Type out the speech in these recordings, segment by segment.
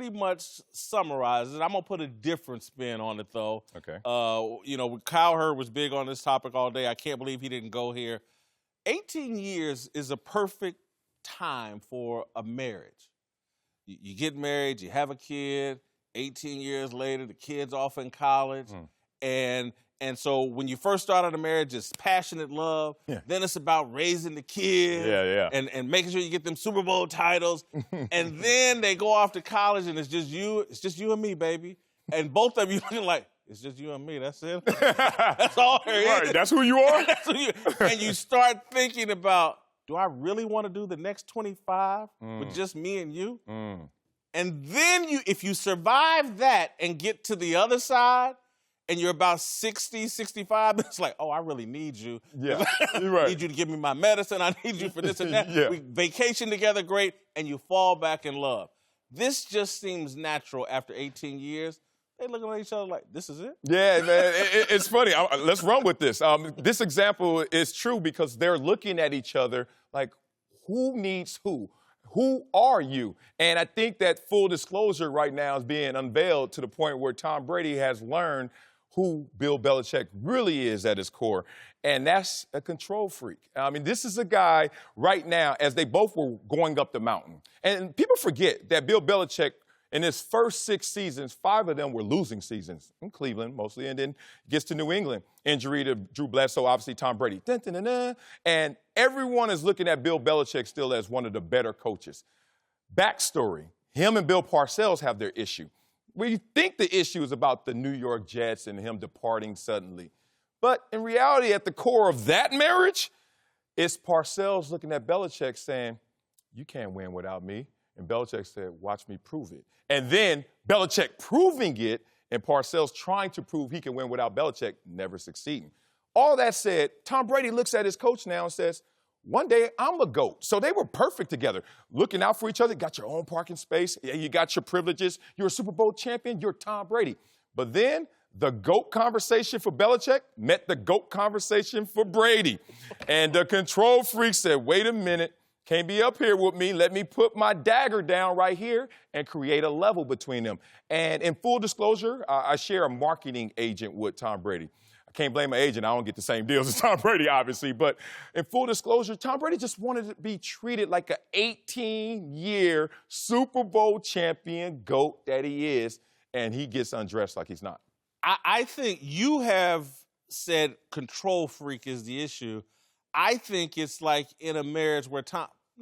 pretty much summarizes it. I'm going to put a different spin on it, though. Okay. Kyle Hurd was big on this topic all day. I can't believe he didn't go here. 18 years is a perfect time for a marriage. You get married, you have a kid. 18 years later, the kid's off in college. And so when you first start out a marriage, it's passionate love. Yeah. Then it's about raising the kid and making sure you get them Super Bowl titles. And then they go off to college and it's just you and me, baby. And both of you looking like, it's just you and me, that's it. That's all there is. Right, that's who you are? And you start thinking about, do I really want to do the next 25 with just me and you? And then if you survive that and get to the other side, and you're about 60, 65, it's like, oh, I really need you. Yeah, you're right. I need you to give me my medicine. I need you for this and that. We vacation together, great, and you fall back in love. This just seems natural after 18 years. They looking at each other like, this is it? Yeah, man, it's funny. Let's run with this. This example is true because they're looking at each other like, who needs who? Who are you? And I think that full disclosure right now is being unveiled to the point where Tom Brady has learned who Bill Belichick really is at his core, and that's a control freak. I mean, this is a guy right now, as they both were going up the mountain. And people forget that Bill Belichick, in his first 6 seasons, 5 of them were losing seasons, in Cleveland mostly, and then gets to New England. Injury to Drew Bledsoe, obviously Tom Brady. Dun, dun, dun, dun. And everyone is looking at Bill Belichick still as one of the better coaches. Backstory, him and Bill Parcells have their issue. We think the issue is about the New York Jets and him departing suddenly. But in reality, at the core of that marriage, it's Parcells looking at Belichick saying, you can't win without me. And Belichick said, watch me prove it. And then Belichick proving it and Parcells trying to prove he can win without Belichick, never succeeding. All that said, Tom Brady looks at his coach now and says, one day, I'm a GOAT. So they were perfect together, looking out for each other. Got your own parking space. Yeah, you got your privileges. You're a Super Bowl champion. You're Tom Brady. But then the GOAT conversation for Belichick met the GOAT conversation for Brady. And the control freak said, wait a minute. Can't be up here with me. Let me put my dagger down right here and create a level between them. And in full disclosure, I share a marketing agent with Tom Brady. I can't blame my agent. I don't get the same deals as Tom Brady, obviously. But in full disclosure, Tom Brady just wanted to be treated like an 18-year Super Bowl champion GOAT that he is, and he gets undressed like he's not. I think you have said control freak is the issue. I think it's like in a marriage where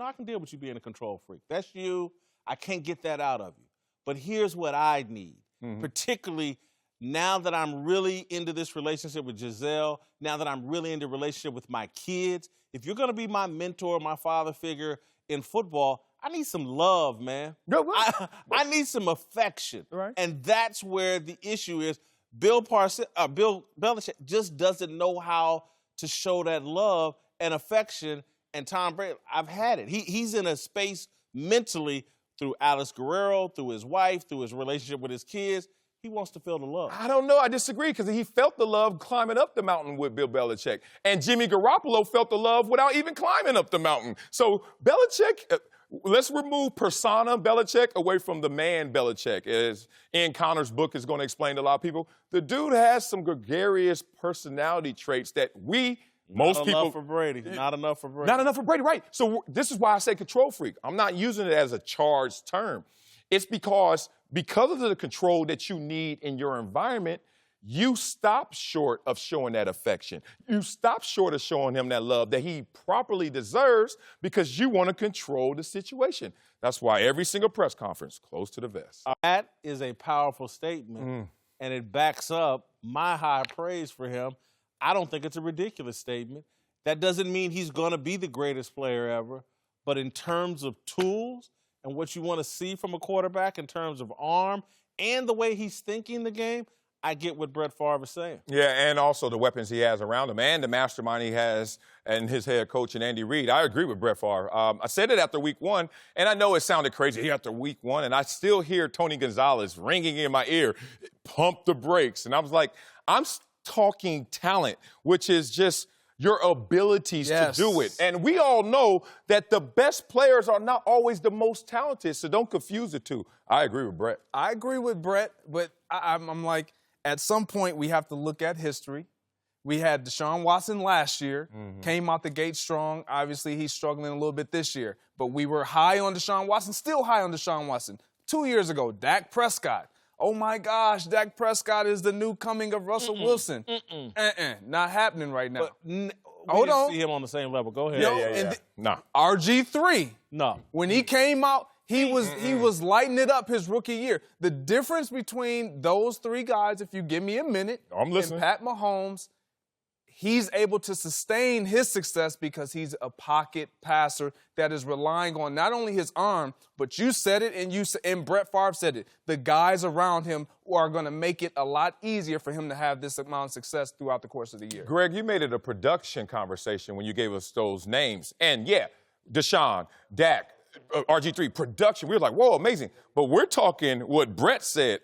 I can deal with you being a control freak. That's you. I can't get that out of you. But here's what I need, particularly now that I'm really into this relationship with Giselle, now that I'm really into relationship with my kids. If you're going to be my mentor, my father figure in football, I need some love, man. I need some affection. Right. And that's where the issue is. Bill Belichick just doesn't know how to show that love and affection. And Tom Brady, I've had it. He's in a space mentally through Alex Guerrero, through his wife, through his relationship with his kids. He wants to feel the love. I don't know. I disagree because he felt the love climbing up the mountain with Bill Belichick. And Jimmy Garoppolo felt the love without even climbing up the mountain. So Belichick, let's remove persona Belichick away from the man Belichick. As Ian Connor's book is going to explain to a lot of people, the dude has some gregarious personality traits that most people. Not enough for Brady. Not enough for Brady. Not enough for Brady, right. So this is why I say control freak. I'm not using it as a charged term. It's because of the control that you need in your environment, you stop short of showing that affection. You stop short of showing him that love that he properly deserves because you want to control the situation. That's why every single press conference, close to the vest. That is a powerful statement, and it backs up my high praise for him. I don't think it's a ridiculous statement. That doesn't mean he's going to be the greatest player ever, but in terms of tools and what you want to see from a quarterback in terms of arm and the way he's thinking the game, I get what Brett Favre is saying. Yeah, and also the weapons he has around him and the mastermind he has and his head coach and Andy Reid. I agree with Brett Favre. I said it after week 1, and I know it sounded crazy after week 1, and I still hear Tony Gonzalez ringing in my ear, pump the brakes. And I was like, I'm talking talent, which is just your abilities Yes. to do it. And we all know that the best players are not always the most talented, so don't confuse the two. I agree with Brett. I agree with Brett, but I'm like, at some point we have to look at history. We had Deshaun Watson last year, came out the gate strong. Obviously, he's struggling a little bit this year. But we were high on Deshaun Watson, still high on Deshaun Watson. 2 years ago, Dak Prescott. Oh, my gosh, Dak Prescott is the new coming of Russell Wilson. Not happening right now. But we Hold didn't on. see him on the same level. Go ahead. Yo, Nah. RG3. No. When he came out, he was lighting it up his rookie year. The difference between those three guys, if you give me a minute, I'm listening. and Pat Mahomes, he's able to sustain his success because he's a pocket passer that is relying on not only his arm, but you said it and Brett Favre said it. The guys around him are going to make it a lot easier for him to have this amount of success throughout the course of the year. Greg, you made it a production conversation when you gave us those names. And, yeah, Deshaun, Dak, RG3, production. We were like, whoa, amazing. But we're talking what Brett said,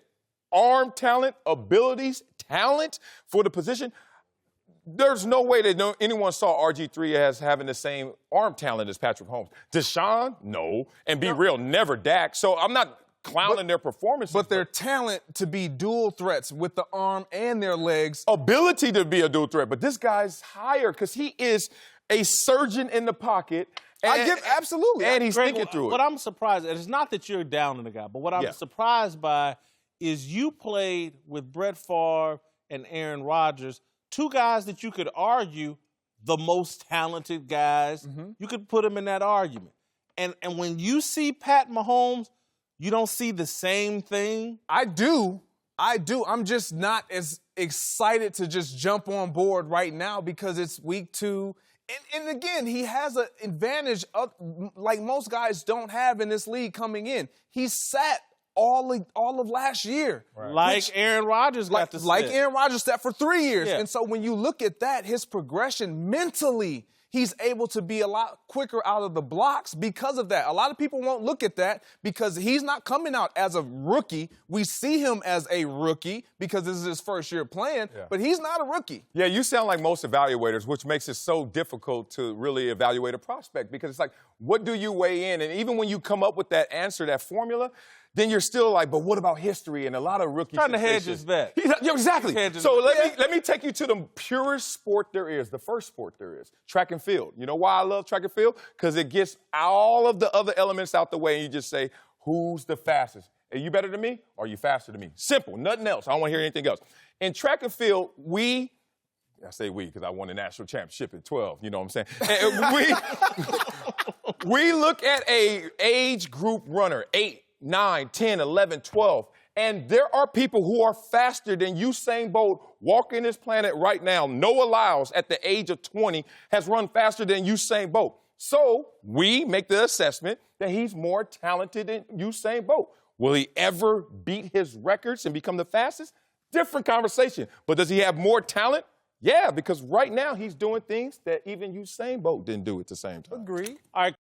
arm talent, abilities, talent for the position. There's no way that anyone saw RG3 as having the same arm talent as Patrick Mahomes. Deshaun, no. And be real, never Dak. So I'm not clowning their performances. But their talent to be dual threats with the arm and their legs. Ability to be a dual threat. But this guy's higher because he is a surgeon in the pocket. Absolutely. And he's Greg, thinking through it. What I'm surprised at, it's not that you're down on the guy, but what I'm surprised by is you played with Brett Favre and Aaron Rodgers, two guys that you could argue the most talented guys. You could put them in that argument. And when you see Pat Mahomes, you don't see the same thing. I do. I'm just not as excited to just jump on board right now because it's week 2. And again, he has an advantage like most guys don't have in this league coming in. He sat all of last year. Right. Like Aaron Rodgers got to sit. Like Aaron Rodgers sat for 3 years. Yeah. And so when you look at that, his progression mentally, he's able to be a lot quicker out of the blocks because of that. A lot of people won't look at that because he's not coming out as a rookie. We see him as a rookie because this is his first year playing, but he's not a rookie. Yeah, you sound like most evaluators, which makes it so difficult to really evaluate a prospect because it's like, what do you weigh in? And even when you come up with that answer, that formula, then you're still like, but what about history? And a lot of rookies Trying to hedge his bet. Yeah, exactly. So let me take you to the purest sport there is, the first sport there is, track and field. You know why I love track and field? Because it gets all of the other elements out the way and you just say, who's the fastest? Are you better than me or are you faster than me? Simple, nothing else. I don't want to hear anything else. In track and field, I say we because I won the national championship at 12, you know what I'm saying? We look at a age group runner, 8, 9, 10, 11, 12, and there are people who are faster than Usain Bolt walking this planet right now. Noah Lyles, at the age of 20, has run faster than Usain Bolt. So we make the assessment that he's more talented than Usain Bolt. Will he ever beat his records and become the fastest? Different conversation. But does he have more talent? Yeah, because right now he's doing things that even Usain Bolt didn't do at the same time. Agreed. All right.